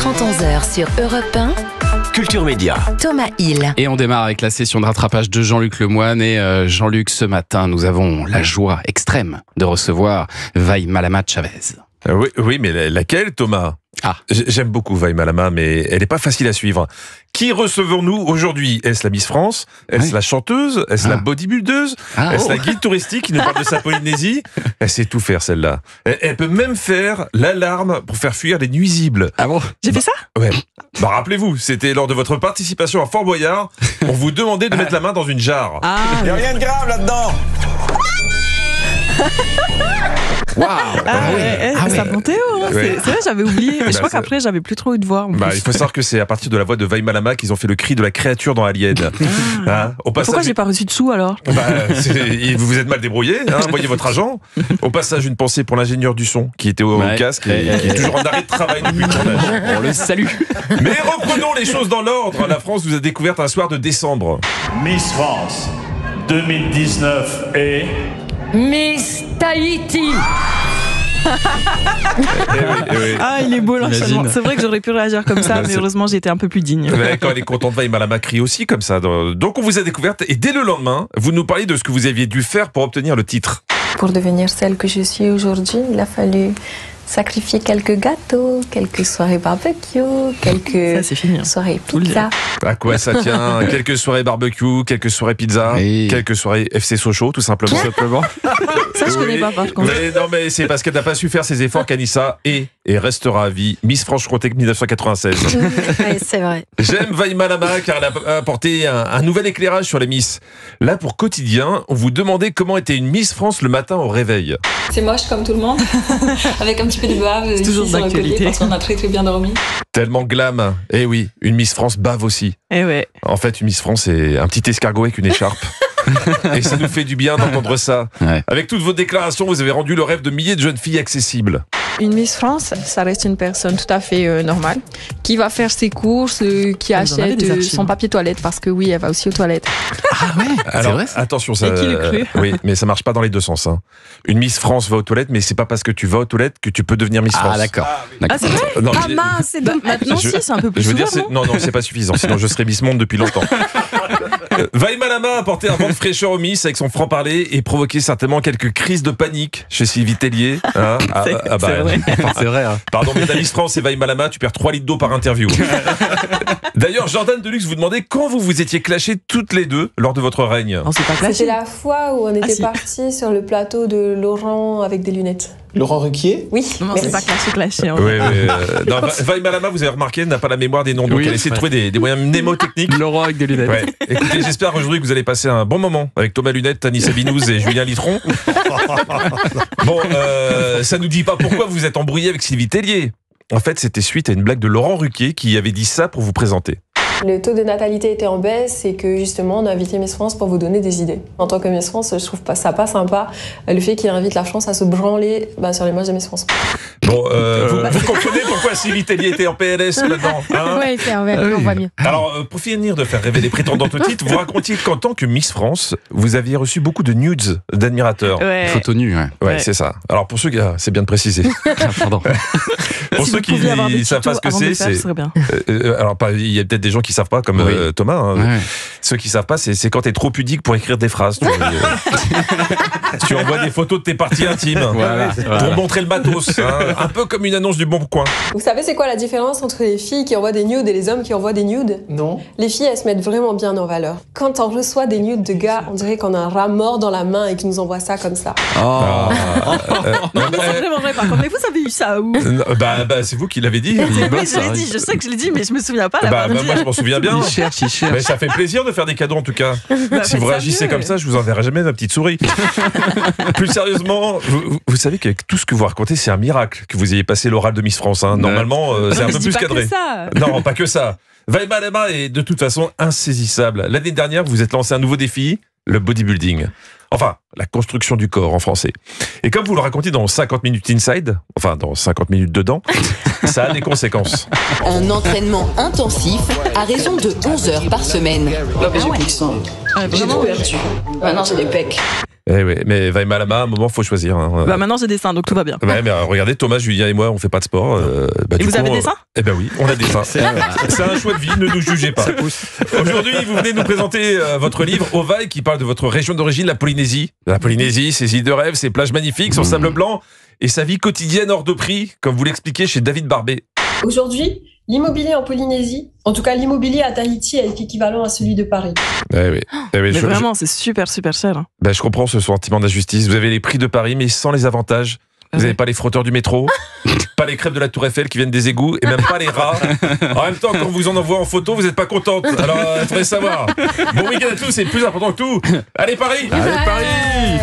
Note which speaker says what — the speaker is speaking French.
Speaker 1: 12h30, 11h sur Europe 1.
Speaker 2: Culture Média.
Speaker 1: Thomas Hill.
Speaker 3: Et on démarre avec la session de rattrapage de Jean-Luc Lemoine. Et Jean-Luc, ce matin, nous avons la joie extrême de recevoir Vai Malama Chavez.
Speaker 4: Oui, mais laquelle, Thomas ? J'aime beaucoup Vai Malama, mais elle n'est pas facile à suivre. Qui recevons-nous aujourd'hui ? Est-ce la Miss France ? Est-ce la chanteuse ? Est-ce la bodybuildeuse ? Est-ce la guide touristique qui nous parle de sa Polynésie ? Elle sait tout faire, celle-là. Elle peut même faire l'alarme pour faire fuir les nuisibles.
Speaker 3: Ah bon ?
Speaker 5: J'ai fait ça ?
Speaker 4: Ouais. Rappelez-vous, c'était lors de votre participation à Fort Boyard. On vous demandait de mettre la main dans une jarre.
Speaker 6: Il n'y a rien de grave là-dedans.
Speaker 3: Waouh!
Speaker 5: Ça montait haut, c'est vrai, j'avais oublié. Et je crois qu'après, j'avais plus trop eu de voix.
Speaker 4: Il faut savoir que c'est à partir de la voix de Vai Malama qu'ils ont fait le cri de la créature dans Alien.
Speaker 5: Pourquoi j'ai pas reçu de sous alors ?
Speaker 4: Vous vous êtes mal débrouillé, voyez votre agent. Au passage, une pensée pour l'ingénieur du son qui était au casque et qui est toujours en arrêt de travail depuis le tournage.
Speaker 3: On le salue.
Speaker 4: Mais reprenons les choses dans l'ordre. La France vous a découverte un soir de décembre.
Speaker 7: Miss France 2019 et...
Speaker 8: Miss Tahiti.
Speaker 5: Il est beau l'enchaînement. C'est vrai que j'aurais pu réagir comme ça, mais heureusement j'ai été un peu plus digne.
Speaker 4: Quand elle est contente, Vai Malama crie aussi comme ça. Donc on vous a découverte et dès le lendemain, vous nous parliez de ce que vous aviez dû faire pour obtenir le titre.
Speaker 9: Pour devenir celle que je suis aujourd'hui, il a fallu sacrifier quelques gâteaux, quelques soirées barbecue, quelques soirées pizza.
Speaker 4: À quoi ça tient ? Quelques soirées barbecue, quelques soirées pizza, quelques soirées FC Sochaux, tout simplement.
Speaker 5: Ça, je connais pas par contre.
Speaker 4: Mais c'est parce qu'elle n'a pas su faire ses efforts qu'Anissa est et restera à vie Miss Franche-Comté 1996.
Speaker 1: Oui, c'est vrai.
Speaker 4: J'aime Vai Malama car elle a apporté un nouvel éclairage sur les Miss. Là, pour quotidien, on vous demandait comment était une Miss France le matin au réveil.
Speaker 10: C'est moche comme tout le monde, avec un petit peu de bave ici
Speaker 5: toujours
Speaker 10: sur le côté parce qu'on a très très bien dormi.
Speaker 4: Tellement glam. Eh oui, une Miss France bave aussi.
Speaker 5: Eh ouais.
Speaker 4: En fait, une Miss France, c'est un petit escargot avec une écharpe. Et ça nous fait du bien d'entendre ça. Avec toutes vos déclarations, vous avez rendu le rêve de milliers de jeunes filles accessible.
Speaker 11: Une Miss France, ça reste une personne tout à fait normale, qui va faire ses courses, qui achète son papier toilette, parce que oui, elle va aussi aux toilettes.
Speaker 4: Alors, c'est vrai, attention, ça.
Speaker 5: Et qui le crut ?
Speaker 4: Oui, mais ça marche pas dans les deux sens. Une Miss France va aux toilettes, mais c'est pas parce que tu vas aux toilettes que tu peux devenir Miss France.
Speaker 3: Ah d'accord.
Speaker 5: C'est vrai ?
Speaker 11: Mince, c'est dommage.
Speaker 5: Maintenant si, c'est un peu plus
Speaker 4: Je veux dire,
Speaker 5: souvent,
Speaker 4: non, c'est pas suffisant, sinon je serais Miss Monde depuis longtemps. Vai Malama a apporté un vent de fraîcheur aux Miss avec son franc-parler et provoqué certainement quelques crises de panique chez Sylvie Tellier.
Speaker 3: C'est vrai.
Speaker 4: Pardon, mais ta Miss France et Vai Malama, tu perds 3 litres d'eau par interview. D'ailleurs, Jordan Deluxe vous demandait quand vous étiez clashées toutes les deux lors de votre règne.
Speaker 5: Non, c'est pas classique.
Speaker 9: C'était la fois où on était partis sur le plateau de Laurent avec des lunettes.
Speaker 6: Laurent Ruquier ?
Speaker 9: Oui.
Speaker 5: Non, c'est pas clashé.
Speaker 4: Vai Malama, vous avez remarqué, n'a pas la mémoire des noms, donc elle essaie de trouver des moyens mnémotechniques.
Speaker 3: Laurent avec des lunettes.
Speaker 4: Écoutez, j'espère aujourd'hui que vous allez passer un bon moment avec Thomas Lunette, Anissa Binouz et Julien Litron. Ça nous dit pas pourquoi vous êtes embrouillé avec Sylvie Tellier. En fait, c'était suite à une blague de Laurent Ruquier qui avait dit ça pour vous présenter.
Speaker 9: Le taux de natalité était en baisse et que justement on a invité Miss France pour vous donner des idées. En tant que Miss France, je trouve pas ça pas sympa le fait qu'il invite la France à se branler sur les matchs de Miss France.
Speaker 4: Vous comprenez pourquoi Sylvie Tellier était en PLS maintenant,
Speaker 11: Oui, on voit mieux.
Speaker 4: Alors, pour finir de faire rêver les prétendantes au titre, vous racontiez qu'en tant que Miss France, vous aviez reçu beaucoup de nudes d'admirateurs.
Speaker 3: Photos nues,
Speaker 4: Ouais, c'est ça. Alors pour ceux qui... c'est bien de préciser.
Speaker 3: Pardon.
Speaker 4: Pour ceux qui ne savent pas ce que c'est... Alors, il y a peut-être des gens qui savent pas, comme Thomas. Ceux qui savent pas, c'est quand t'es trop pudique pour écrire des phrases. Tu envoies des photos de tes parties intimes pour montrer le matos. Un peu comme une annonce du Bon Coin.
Speaker 9: Vous savez c'est quoi la différence entre les filles qui envoient des nudes et les hommes qui envoient des nudes ?
Speaker 6: Non.
Speaker 9: Les filles, elles se mettent vraiment bien en valeur. Quand on reçoit des nudes de gars, on dirait qu'on a un rat mort dans la main et qu'ils nous envoient ça comme ça.
Speaker 5: Non, mais c'est vraiment vrai par contre. Mais vous avez eu ça où ?
Speaker 4: C'est vous qui l'avez dit.
Speaker 5: Je sais que je l'ai dit, mais je me souviens pas l'avoir dit.
Speaker 4: Moi je m'en souviens bien.
Speaker 3: Il cherche.
Speaker 4: Mais ça fait plaisir de faire des cadeaux en tout cas. Si vous réagissez comme ça, je vous enverrai jamais ma petite souris. Plus sérieusement, vous savez qu'avec tout ce que vous racontez, c'est un miracle que vous ayez passé l'oral de Miss France. Normalement, c'est un peu plus cadré. Non, pas que ça. Vai Malama est de toute façon insaisissable. L'année dernière, vous êtes lancé un nouveau défi, le bodybuilding. Enfin, la construction du corps en français. Et comme vous le racontez dans 50 minutes inside, enfin dans 50 minutes dedans, ça a des conséquences.
Speaker 8: Un entraînement intensif à raison de 11 heures par semaine.
Speaker 10: J'ai plus de sang. J'ai trop perdu. Maintenant j'ai des pecs.
Speaker 4: mais Malama, à un moment, faut choisir. Hein.
Speaker 5: Bah maintenant j'ai des seins, donc tout va bien.
Speaker 4: Ouais, mais regardez, Thomas, Julien et moi, on fait pas de sport.
Speaker 5: Et vous avez des seins ?
Speaker 4: Eh ben oui, on a des seins. C'est un choix de vie, ne nous jugez pas. Aujourd'hui, vous venez nous présenter votre livre Ovaille, qui parle de votre région d'origine, la Polynésie. La Polynésie, ses îles de rêve, ses plages magnifiques, son sable blanc et sa vie quotidienne hors de prix, comme vous l'expliquez chez David Barbet.
Speaker 9: Aujourd'hui, l'immobilier en Polynésie, en tout cas l'immobilier à Tahiti, est équivalent à celui de Paris.
Speaker 4: Mais
Speaker 5: vraiment, c'est super cher. Hein.
Speaker 4: Je comprends ce sentiment d'injustice. Vous avez les prix de Paris, mais sans les avantages. Vous n'avez pas les frotteurs du métro, pas les crêpes de la Tour Eiffel qui viennent des égouts, et même pas les rats. En même temps, quand on vous en envoie en photo, vous n'êtes pas contente. Alors, il faudrait savoir. Bon week-end à tous, c'est plus important que tout. Allez Paris!
Speaker 3: Allez Paris!